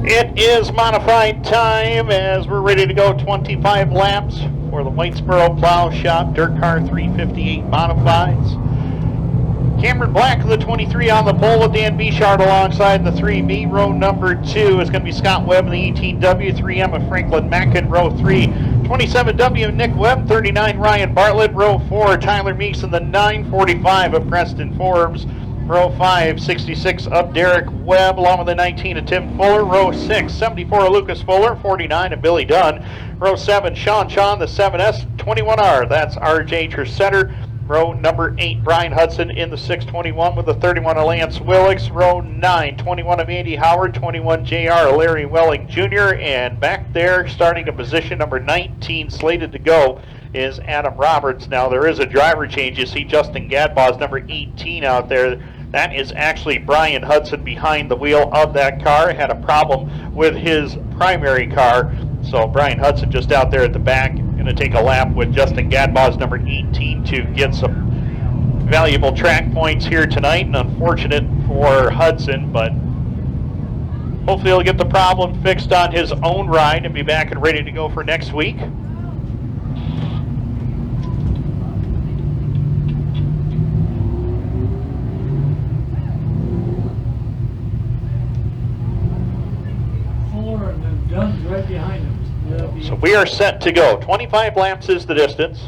It is modified time as we're ready to go 25 laps for the Whitesboro Plow Shop DIRTcar 358 Modifieds. Cameron Black of the 23 on the pole with Dan Beachard alongside the 3B. Row number 2 is going to be Scott Webb in the 18W, 3M of Franklin Mackin. Row 3, 27W Nick Webb, 39 Ryan Bartlett. Row 4, Tyler Meeks in the 945 of Preston Forbes. Row 5, 66 of Derek Webb, along with the 19 of Tim Fuller. Row 6, 74 of Lucas Fuller, 49 of Billy Dunn. Row 7, Shaun Shaw in the 7S, 21R, that's RJ Tresidder. Row number 8, Brian Hudson in the 621 with the 31 of Lance Willix. Row 9, 21 of Andy Howard, 21 JR Larry Welling Jr. And back there, starting in position number 19, slated to go, is Adam Roberts. Now there is a driver change. You see Justin Gadbaugh's number 18 out there. That is actually Brian Hudson behind the wheel of that car. Had a problem with his primary car. So Brian Hudson just out there at the back, going to take a lap with Justin Gadbaugh's number 18 to get some valuable track points here tonight. And unfortunate for Hudson, but hopefully he'll get the problem fixed on his own ride and be back and ready to go for next week. Dunn's right behind him. So we are set to go. 25 laps is the distance.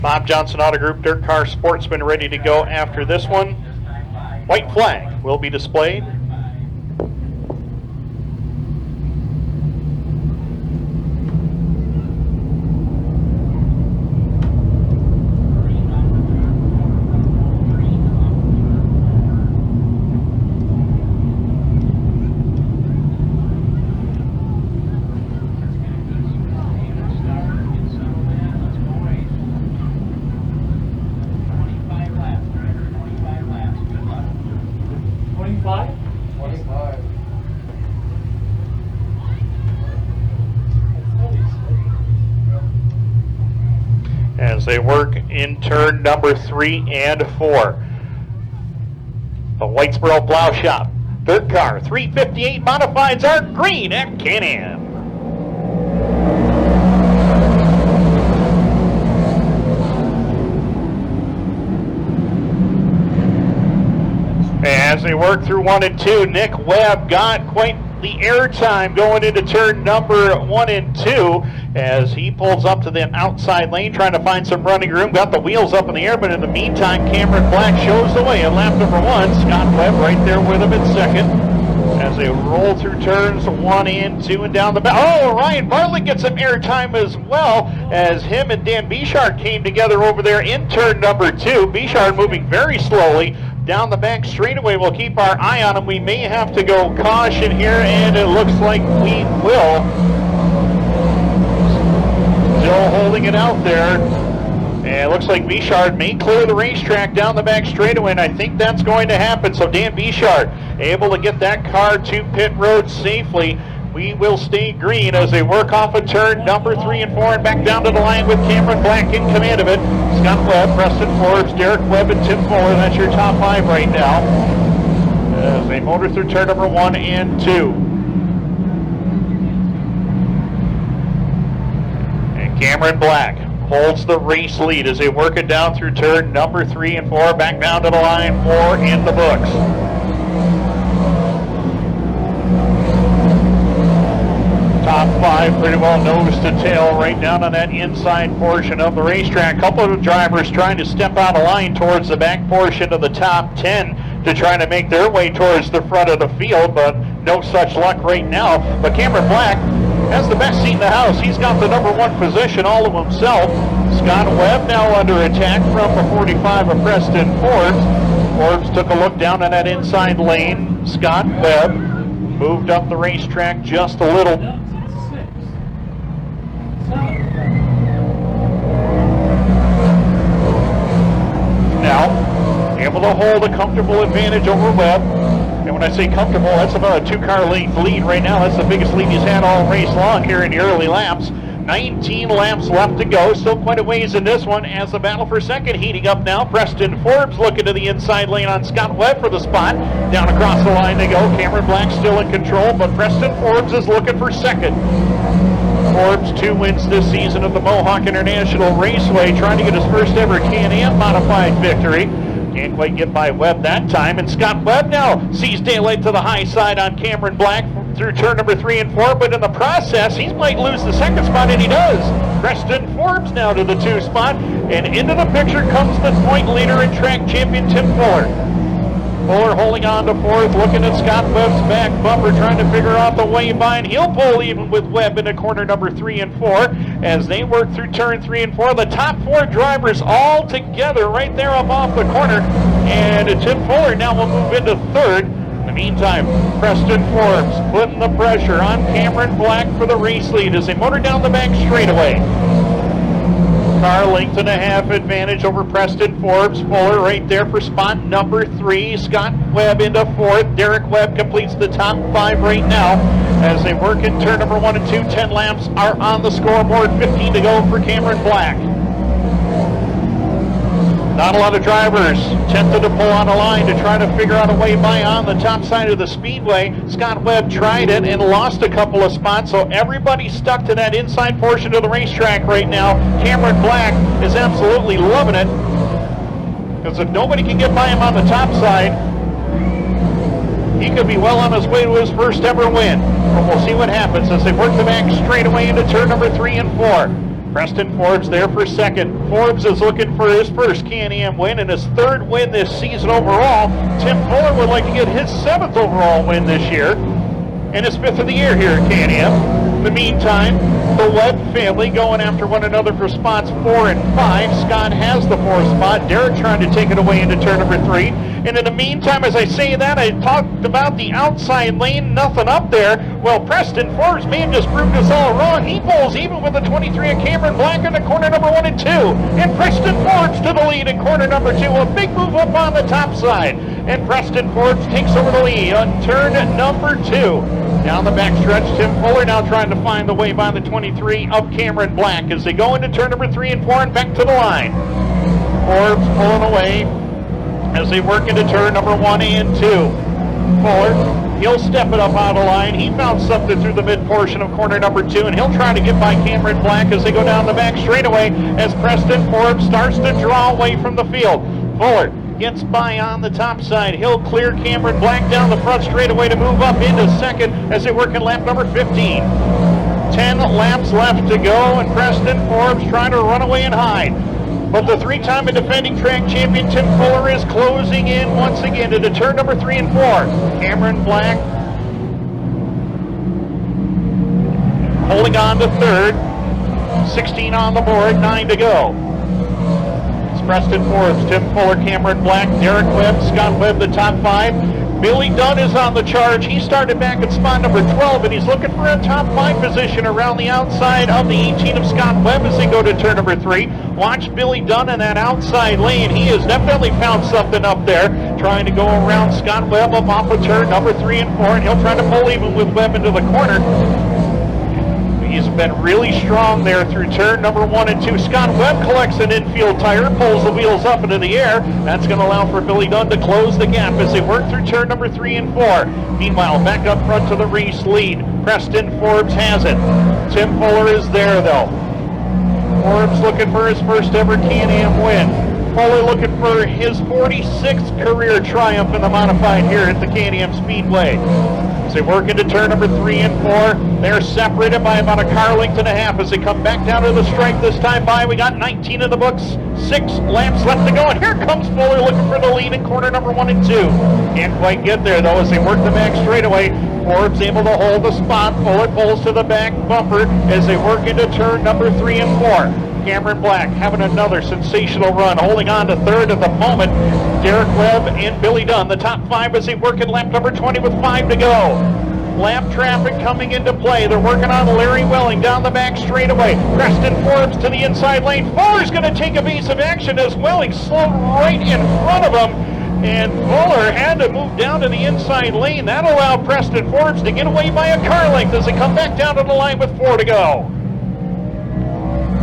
Bob Johnson Auto Group DIRTcar Sportsman ready to go after this one. White flag will be displayed. As they work in turn number 3 and 4. The Whitesboro Plow Shop DIRTcar 358 Modifieds are green at Can-Am. As they work through 1 and 2, Nick Webb got quite the airtime going into turn number 1 and 2 as he pulls up to the outside lane trying to find some running room. Got the wheels up in the air, but in the meantime, Cameron Black shows the way in lap number 1. Scott Webb right there with him in second as they roll through turns 1 and 2 and down the back. Oh, Ryan Bartlett gets some airtime as well as him and Dan Beachard came together over there in turn number 2. Beachard moving very slowly down the back straightaway. We'll keep our eye on him. We may have to go caution here, and it looks like we will. Still holding it out there. And it looks like Beachard may clear the racetrack down the back straightaway, and I think that's going to happen. So Dan Beachard able to get that car to pit road safely. We will stay green as they work off of turn number 3 and 4 and back down to the line with Cameron Black in command of it. Scott Webb, Preston Forbes, Derek Webb, and Tim Fuller. That's your top 5 right now as they motor through turn number 1 and 2. And Cameron Black holds the race lead as they work it down through turn number 3 and 4, back down to the line, 4 in the books. Top 5 pretty well nose to tail right down on that inside portion of the racetrack. A couple of drivers trying to step out of line towards the back portion of the top 10 to try to make their way towards the front of the field, but no such luck right now. But Cameron Black has the best seat in the house. He's got the number 1 position all of himself. Scott Webb now under attack from the 45 of Preston Forbes. Forbes took a look down on that inside lane. Scott Webb moved up the racetrack just a little. Now, able to hold a comfortable advantage over Webb. And when I say comfortable, that's about a 2-car length lead right now. That's the biggest lead he's had all race long here in the early laps. 19 laps left to go. Still quite a ways in this one as the battle for second heating up now. Preston Forbes looking to the inside lane on Scott Webb for the spot. Down across the line they go. Cameron Black still in control, but Preston Forbes is looking for second. Forbes 2 wins this season of the Mohawk International Raceway, trying to get his first ever Can-Am modified victory. Can't quite get by Webb that time, and Scott Webb now sees daylight to the high side on Cameron Black through turn number 3 and 4, but in the process, he might lose the second spot, and he does. Preston Forbes now to the 2 spot, and into the picture comes the point leader and track champion Tim Fuller. Fuller holding on to 4th, looking at Scott Webb's back bumper, trying to figure out the way by, and he'll pull even with Webb into corner number 3 and 4 as they work through turn 3 and 4. The top 4 drivers all together right there up off the corner, and Tim Fuller now will move into 3rd. In the meantime, Preston Forbes putting the pressure on Cameron Black for the race lead as they motor down the back straightaway. Car length and a half advantage over Preston Forbes. Fuller right there for spot number 3. Scott Webb into 4th. Derek Webb completes the top 5 right now as they work in turn number 1 and 2. 10 laps are on the scoreboard. 15 to go for Cameron Black. Not a lot of drivers tempted to pull on a line to try to figure out a way by on the top side of the Speedway. Scott Webb tried it and lost a couple of spots, so everybody's stuck to that inside portion of the racetrack right now. Cameron Black is absolutely loving it, because if nobody can get by him on the top side, he could be well on his way to his first ever win. But we'll see what happens as they work the back straightaway into turn number 3 and 4. Preston Forbes there for second. Forbes is looking for his first Can-Am win and his 3rd win this season overall. Tim Fuller would like to get his 7th overall win this year and his 5th of the year here at Can-Am. In the meantime, the Webb family going after one another for spots 4 and 5. Scott has the 4th spot. Derek trying to take it away into turn number 3. And in the meantime, as I say that, I talked about the outside lane, nothing up there. Well, Preston Forbes may have just proved us all wrong. He pulls even with the 23 of Cameron Black into corner number 1 and 2. And Preston Forbes to the lead in corner number 2. A big move up on the top side. And Preston Forbes takes over the lead on turn number 2. Down the backstretch, Tim Fuller now trying to find the way by the 23 of Cameron Black as they go into turn number 3 and 4 and back to the line. Forbes pulling away as they work into turn number 1 and 2. Fuller, he'll step it up out of line. He found something through the mid portion of corner number 2, and he'll try to get by Cameron Black as they go down the back straightaway as Preston Forbes starts to draw away from the field. Fuller gets by on the top side. He'll clear Cameron Black down the front straightaway to move up into second as they work in lap number 15. 10 laps left to go, and Preston Forbes trying to run away and hide. But the 3-time and defending track champion Tim Fuller is closing in once again into turn number 3 and 4. Cameron Black holding on to 3rd. 16 on the board, 9 to go. Preston Forbes, Tim Fuller, Cameron Black, Derek Webb, Scott Webb, the top 5. Billy Dunn is on the charge. He started back at spot number 12, and he's looking for a top 5 position around the outside of the 18 of Scott Webb as they go to turn number 3. Watch Billy Dunn in that outside lane. He has definitely found something up there, trying to go around Scott Webb up off of turn number 3 and 4, and he'll try to pull even with Webb into the corner. He's been really strong there through turn number 1 and 2. Scott Webb collects an infield tire, pulls the wheels up into the air. That's going to allow for Billy Dunn to close the gap as they work through turn number 3 and 4. Meanwhile, back up front to the race lead, Preston Forbes has it. Tim Fuller is there though. Forbes looking for his first ever Can-Am win. Fuller looking for his 46th career triumph in the modified here at the Can-Am Speedway. As they work into turn number 3 and 4, they're separated by about a car length and a half as they come back down to the stripe this time by. We got 19 in the books, 6 laps left to go, and here comes Fuller looking for the lead in corner number 1 and 2. Can't quite get there though as they work the back straightaway. Forbes able to hold the spot. Fuller pulls to the back bumper as they work into turn number 3 and 4. Cameron Black having another sensational run, holding on to 3rd at the moment. Derek Webb and Billy Dunn, the top 5 as they work in lap number 20 with 5 to go. Lap traffic coming into play. They're working on Larry Welling down the back straightaway. Preston Forbes to the inside lane. Fuller's going to take evasive action as Welling slowed right in front of him. And Fuller had to move down to the inside lane. That allowed Preston Forbes to get away by a car length as they come back down to the line with 4 to go.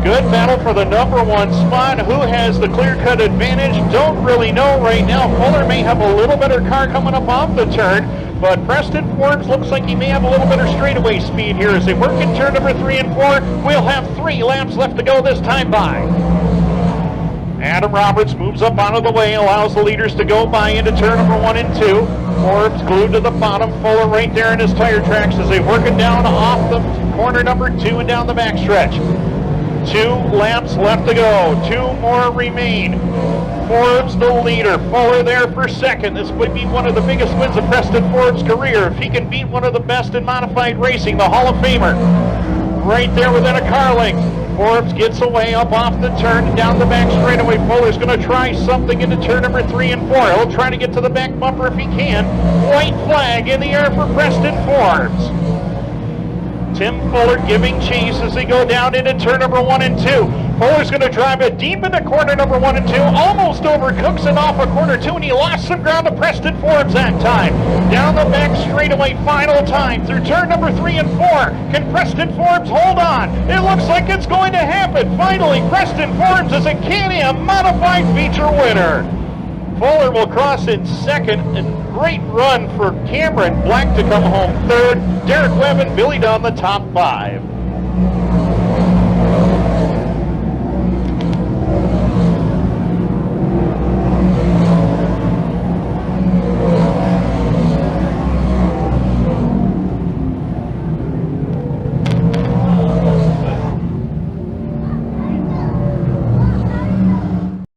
Good battle for the number one spot. Who has the clear-cut advantage? Don't really know right now. Fuller may have a little better car coming up off the turn, but Preston Forbes looks like he may have a little better straightaway speed here as they work in turn number 3 and 4. We'll have 3 laps left to go this time by. Adam Roberts moves up out of the way, allows the leaders to go by into turn number 1 and 2. Forbes glued to the bottom, Fuller right there in his tire tracks as they work it down off the corner number 2 and down the backstretch. 2 laps left to go. 2 more remain. Forbes the leader. Fuller there for second. This would be one of the biggest wins of Preston Forbes' career if he can beat one of the best in modified racing, the Hall of Famer. Right there within a car length. Forbes gets away up off the turn and down the back straightaway. Fuller's going to try something into turn number 3 and 4. He'll try to get to the back bumper if he can. White flag in the air for Preston Forbes. Tim Fuller giving chase as they go down into turn number 1 and 2. Fuller's going to drive it deep into corner number 1 and 2, almost over Cooks and off of corner 2, and he lost some ground to Preston Forbes that time. Down the back straightaway, final time through turn number 3 and 4. Can Preston Forbes hold on? It looks like it's going to happen. Finally, Preston Forbes is a Can-Am modified feature winner. Fuller will cross in second, and great run for Cameron Black to come home third. Derek Webb and Billy Dunn the top 5.